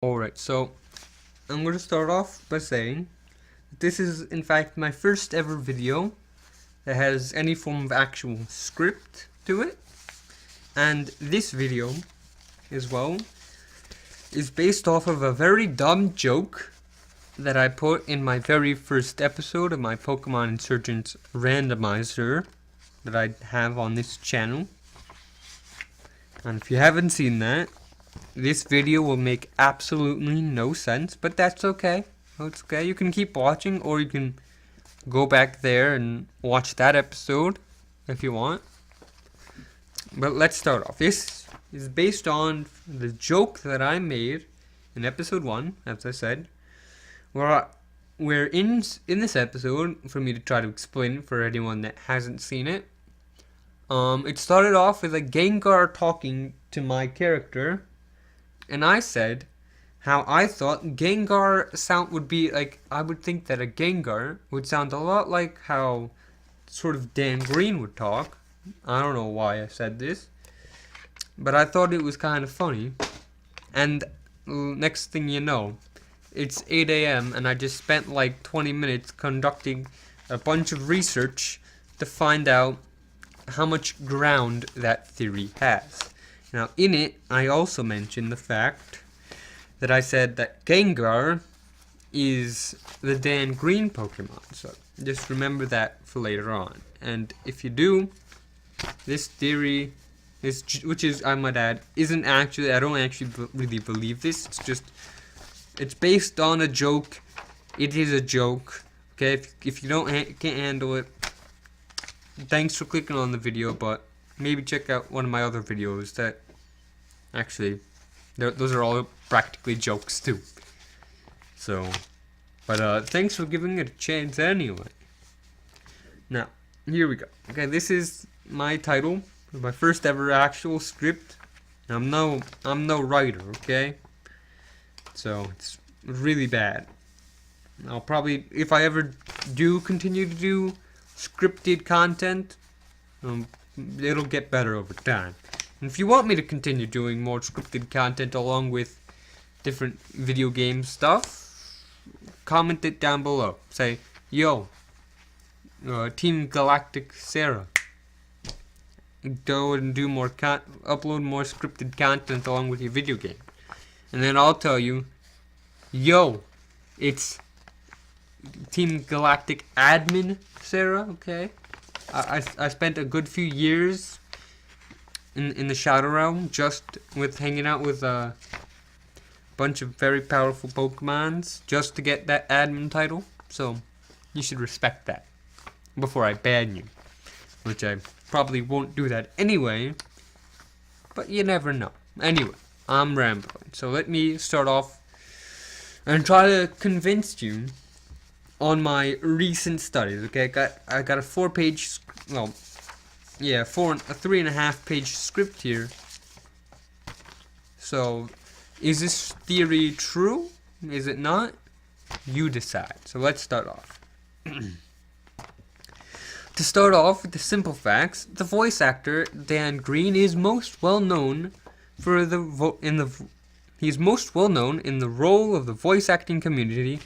Alright, so I'm going to start off by saying that this is in fact my first ever video that has any form of actual script to it. And this video, as well, is based off of a very dumb joke that I put in my very first episode of my Pokemon Insurgents randomizer that I have on this channel. And if you haven't seen that, this video will make absolutely no sense, but that's okay. It's okay. You can keep watching, or you can go back there and watch that episode if you want. But let's start off. This is based on the joke that I made in episode 1, as I said, where in this episode, for me to try to explain it for anyone that hasn't seen it, it started off with a Gengar talking to my character, and I said how I thought Gengar sound would be like. I would think that a Gengar would sound a lot like how sort of Dan Green would talk. I don't know why I said this, but I thought it was kind of funny. And next thing you know, it's 8 a.m. and I just spent like 20 minutes conducting a bunch of research to find out how much ground that theory has. Now, in it, I also mentioned the fact that I said that Gengar is the Dan Green Pokemon. So just remember that for later on. And if you do, this theory, which is, I might add, isn't actually, I don't actually really believe this. It's based on a joke. It is a joke. Okay, if you can't handle it, thanks for clicking on the video, but maybe check out one of my other videos that actually, those are all practically jokes too. So, but thanks for giving it a chance anyway. Now, here we go. Okay, this is my title, my first ever actual script. I'm no writer, okay? So, it's really bad. I'll probably, if I ever do continue to do scripted content, it'll get better over time. And if you want me to continue doing more scripted content along with different video game stuff, comment it down below. Say, yo, Team Galactic Sarah, go and do more upload more scripted content along with your video game. And then I'll tell you, yo, it's Team Galactic Admin Sarah, okay? I spent a good few years in the Shadow Realm just with hanging out with a bunch of very powerful Pokemons just to get that admin title. So you should respect that before I ban you, which I probably won't do that anyway, but you never know. Anyway, I'm rambling, so let me start off and try to convince you on my recent studies. Okay, I got a 4-page, well, yeah, a 3.5-page script here. So, is this theory true? Is it not? You decide. So let's start off. To start off with the simple facts, the voice actor Dan Green is most well known for he's most well known in the role of the voice acting community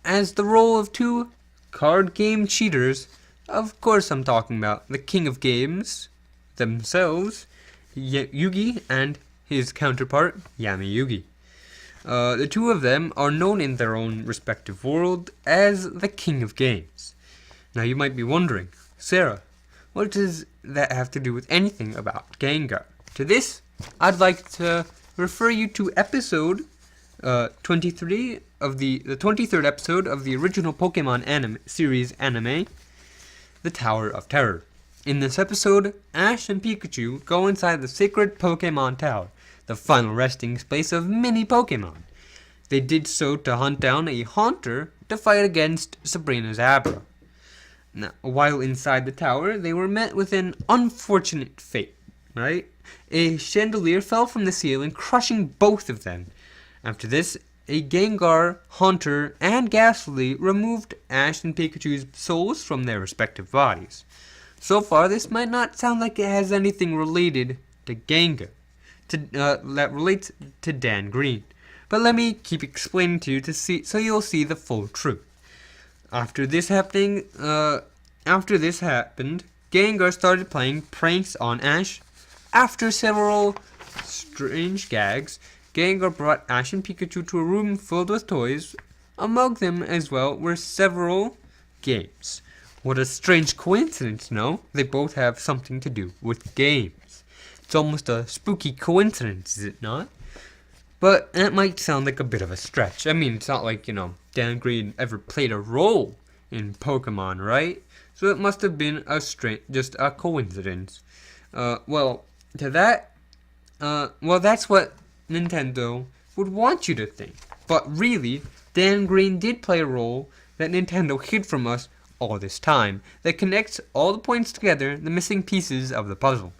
as the role of two card game cheaters. Of course I'm talking about the king of games themselves, Yugi, and his counterpart, Yami Yugi. The two of them are known in their own respective world as the king of games. Now you might be wondering, Sarah, what does that have to do with anything about Gengar? To this, I'd like to refer you to episode 23 of the 23rd episode of the original Pokemon series anime, The Tower of Terror. In this episode, Ash and Pikachu go inside the sacred Pokemon Tower, the final resting place of many Pokemon. They did so to hunt down a Haunter to fight against Sabrina's Abra. Now, while inside the tower, they were met with an unfortunate fate, right? A chandelier fell from the ceiling, crushing both of them. After this, a Gengar, Haunter, and Ghastly removed Ash and Pikachu's souls from their respective bodies. So far, this might not sound like it has anything related to Gengar, that relates to Dan Green. but let me keep explaining to you so you'll see the full truth. After this happened, Gengar started playing pranks on Ash. After several strange gags, Gengar brought Ash and Pikachu to a room filled with toys. Among them as well were several games. What a strange coincidence, no? They both have something to do with games. It's almost a spooky coincidence, is it not? But that might sound like a bit of a stretch. I mean, it's not like, Dan Green ever played a role in Pokemon, right? So it must have been just a coincidence. That's what Nintendo would want you to think. But really, Dan Green did play a role that Nintendo hid from us all this time, that connects all the points together, the missing pieces of the puzzle.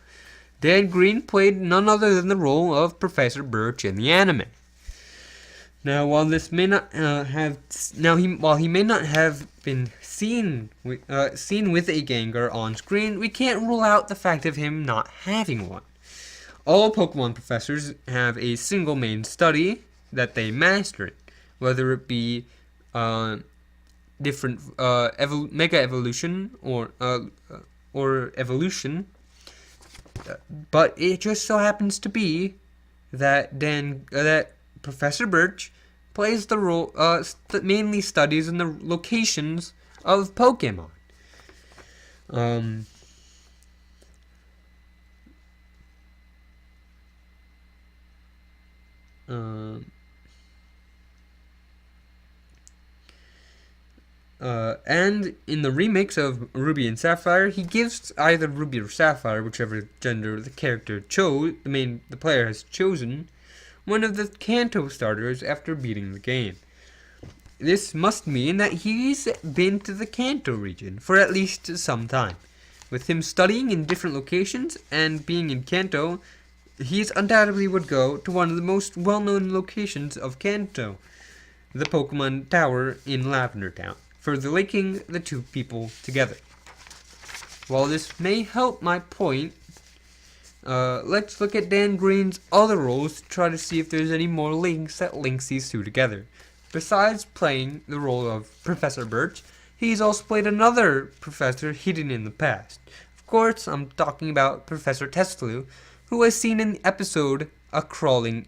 Dan Green played none other than the role of Professor Birch in the anime. Now, while he may not have been seen with a Gengar on screen, we can't rule out the fact of him not having one. All Pokemon professors have a single main study that they master, whether it be different mega evolution or evolution. But it just so happens to be that that Professor Birch plays the role, mainly studies in the locations of Pokemon. And in the remix of Ruby and Sapphire, he gives either Ruby or Sapphire, whichever gender the character the player has chosen, one of the Kanto starters after beating the game. This must mean that he's been to the Kanto region for at least some time. With him studying in different locations and being in Kanto, he undoubtedly would go to one of the most well-known locations of Kanto, the Pokemon Tower in Lavender Town, further linking the two people together. While this may help my point, let's look at Dan Green's other roles to try to see if there's any more links that links these two together. Besides playing the role of Professor Birch, he's also played another professor hidden in the past. Of course, I'm talking about Professor Teslu, who was seen in the episode A Crowning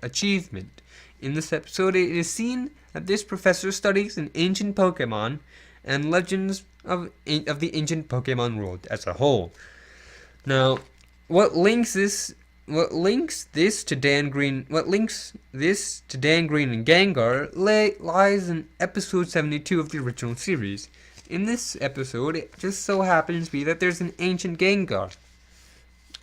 Achievement. In this episode, it is seen that this professor studies an ancient Pokemon and legends of the ancient Pokemon world as a whole. Now, what links this to Dan Green and Gengar lies in episode 72 of the original series. In this episode, it just so happens to be that there's an ancient Gengar.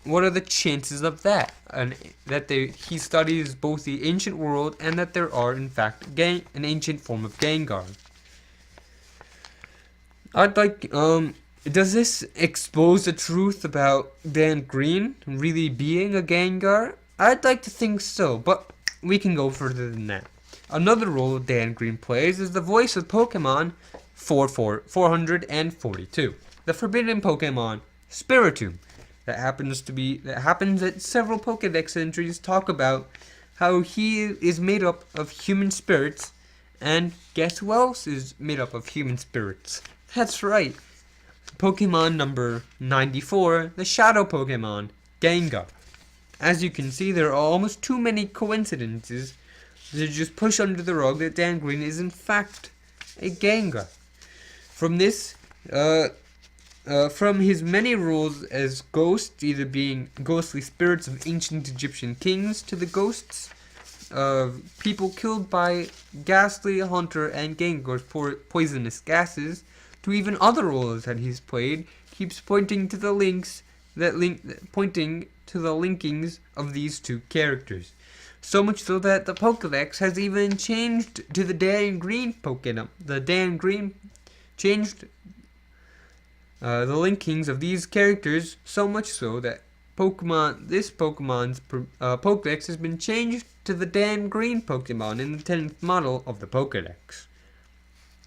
What are the chances of that? And that he studies both the ancient world and that there are, in fact, an ancient form of Gengar. Does this expose the truth about Dan Green really being a Gengar? I'd like to think so, but we can go further than that. Another role Dan Green plays is the voice of Pokemon 442, the forbidden Pokemon Spiritomb. That happens that several Pokedex entries talk about how he is made up of human spirits, and guess who else is made up of human spirits? That's right, Pokemon number 94, the Shadow Pokemon, Gengar. As you can see, there are almost too many coincidences to just push under the rug that Dan Green is in fact a Gengar. From his many roles as ghosts, either being ghostly spirits of ancient Egyptian kings, to the ghosts of people killed by ghastly Hunter and Gengar's poisonous gases, to even other roles that he's played, keeps pointing to the linkings of these two characters. So much so that the Pokédex has even changed to the Dan Green Pokemon. The Dan Green changed the linkings of these characters so much so that this Pokemon's Pokedex has been changed to the Dan Green Pokemon in the 10th model of the Pokedex.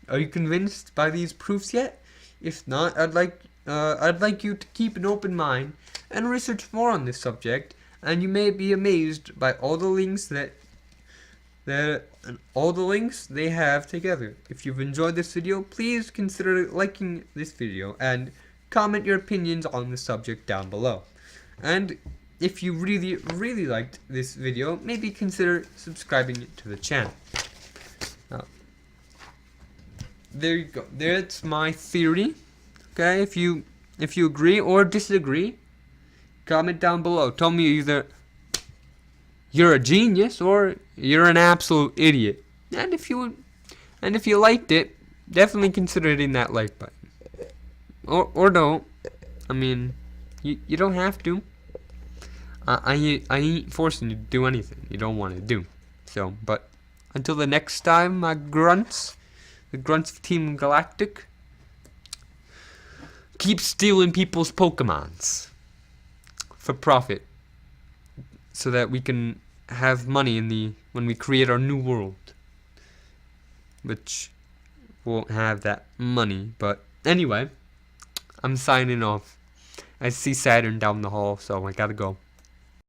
Are you convinced by these proofs yet? If not, I'd like you to keep an open mind and research more on this subject, and you may be amazed by all the links that and all the links they have together. If you've enjoyed this video, please consider liking this video and comment your opinions on the subject down below. And if you really liked this video, maybe consider subscribing to the channel. There you go. That's my theory. Okay, if you agree or disagree, comment down below. Tell me either you're a genius or you're an absolute idiot. And if you liked it, definitely consider hitting that like button. Or don't. I mean, you don't have to. I ain't forcing you to do anything you don't want to do. So, but until the next time, my grunts. The grunts of Team Galactic, keep stealing people's Pokemons for profit, so that we can have money when we create our new world, which won't have that money. But anyway, I'm signing off. I see Saturn down the hall, so I gotta go.